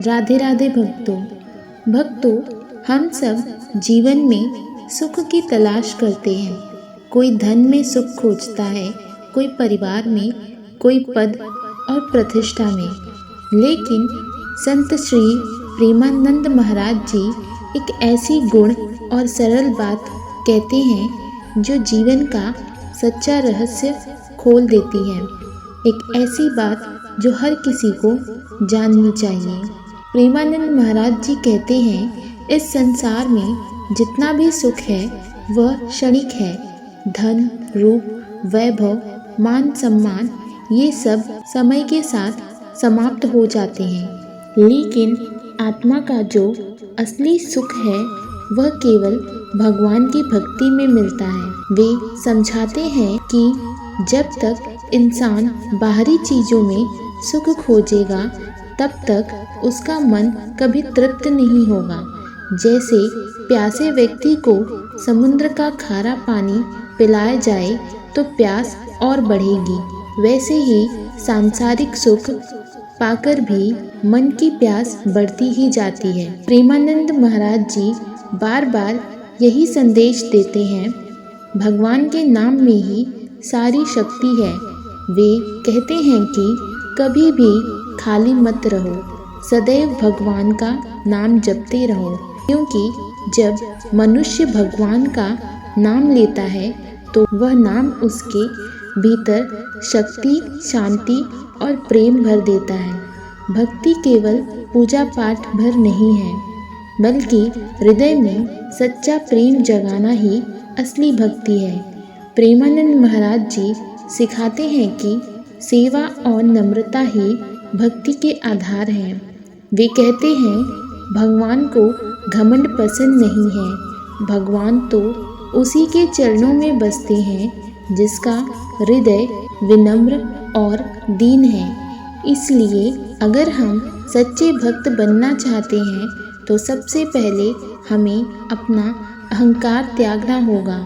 राधे राधे भक्तों, हम सब जीवन में सुख की तलाश करते हैं। कोई धन में सुख खोजता है, कोई परिवार में, कोई पद और प्रतिष्ठा में। लेकिन संत श्री प्रेमानंद महाराज जी एक ऐसी गुण और सरल बात कहते हैं जो जीवन का सच्चा रहस्य खोल देती है। एक ऐसी बात जो हर किसी को जाननी चाहिए। प्रेमानंद महाराज जी कहते हैं, इस संसार में जितना भी सुख है वह क्षणिक है। धन, रूप, वैभव, मान सम्मान ये सब समय के साथ समाप्त हो जाते हैं। लेकिन आत्मा का जो असली सुख है वह केवल भगवान की भक्ति में मिलता है। वे समझाते हैं कि जब तक इंसान बाहरी चीज़ों में सुख खोजेगा तब तक उसका मन कभी तृप्त नहीं होगा। जैसे प्यासे व्यक्ति को समुद्र का खारा पानी पिलाया जाए तो प्यास और बढ़ेगी, वैसे ही सांसारिक सुख पाकर भी मन की प्यास बढ़ती ही जाती है। प्रेमानंद महाराज जी बार बार यही संदेश देते हैं, भगवान के नाम में ही सारी शक्ति है। वे कहते हैं कि कभी भी खाली मत रहो, सदैव भगवान का नाम जपते रहो, क्योंकि जब मनुष्य भगवान का नाम लेता है तो वह नाम उसके भीतर शक्ति, शांति और प्रेम भर देता है। भक्ति केवल पूजा पाठ भर नहीं है, बल्कि हृदय में सच्चा प्रेम जगाना ही असली भक्ति है। प्रेमानंद महाराज जी सिखाते हैं कि सेवा और नम्रता ही भक्ति के आधार हैं। वे कहते हैं, भगवान को घमंड पसंद नहीं है। भगवान तो उसी के चरणों में बसते हैं जिसका हृदय विनम्र और दीन है। इसलिए अगर हम सच्चे भक्त बनना चाहते हैं तो सबसे पहले हमें अपना अहंकार त्यागना होगा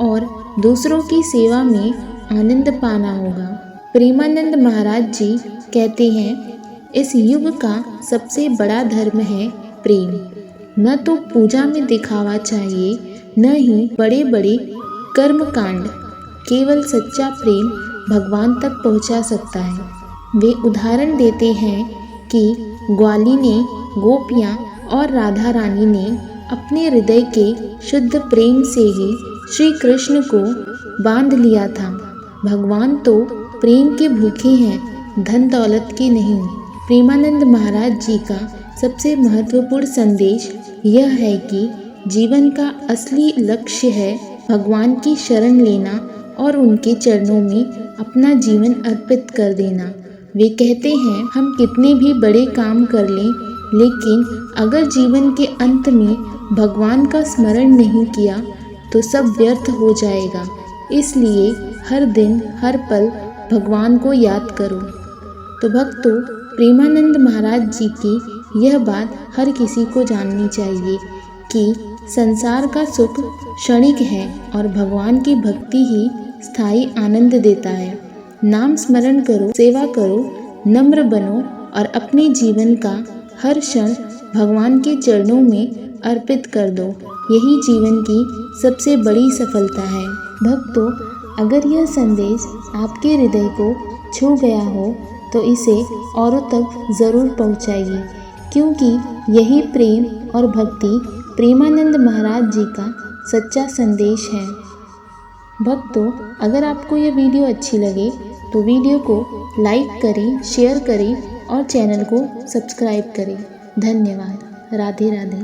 और दूसरों की सेवा में आनंद पाना होगा। प्रेमानंद महाराज जी कहते हैं, इस युग का सबसे बड़ा धर्म है प्रेम। न तो पूजा में दिखावा चाहिए, न ही बड़े बड़े कर्म कांड। केवल सच्चा प्रेम भगवान तक पहुंचा सकता है। वे उदाहरण देते हैं कि ग्वाली ने, गोपियाँ और राधा रानी ने अपने हृदय के शुद्ध प्रेम से ही श्री कृष्ण को बांध लिया था। भगवान तो प्रेम के भूखे हैं, धन दौलत के नहीं। प्रेमानंद महाराज जी का सबसे महत्वपूर्ण संदेश यह है कि जीवन का असली लक्ष्य है भगवान की शरण लेना और उनके चरणों में अपना जीवन अर्पित कर देना। वे कहते हैं, हम कितने भी बड़े काम कर लें, लेकिन अगर जीवन के अंत में भगवान का स्मरण नहीं किया तो सब व्यर्थ हो जाएगा। इसलिए हर दिन हर पल भगवान को याद करो। तो भक्तों, प्रेमानंद महाराज जी की यह बात हर किसी को जाननी चाहिए कि संसार का सुख क्षणिक है और भगवान की भक्ति ही स्थायी आनंद देता है। नाम स्मरण करो, सेवा करो, नम्र बनो और अपने जीवन का हर क्षण भगवान के चरणों में अर्पित कर दो। यही जीवन की सबसे बड़ी सफलता है। भक्तों, अगर यह संदेश आपके हृदय को छू गया हो तो इसे औरों तक ज़रूर पहुंचाइए, क्योंकि यही प्रेम और भक्ति प्रेमानंद महाराज जी का सच्चा संदेश है। भक्तों, अगर आपको यह वीडियो अच्छी लगे तो वीडियो को लाइक करें, शेयर करें और चैनल को सब्सक्राइब करें। धन्यवाद। राधे राधे।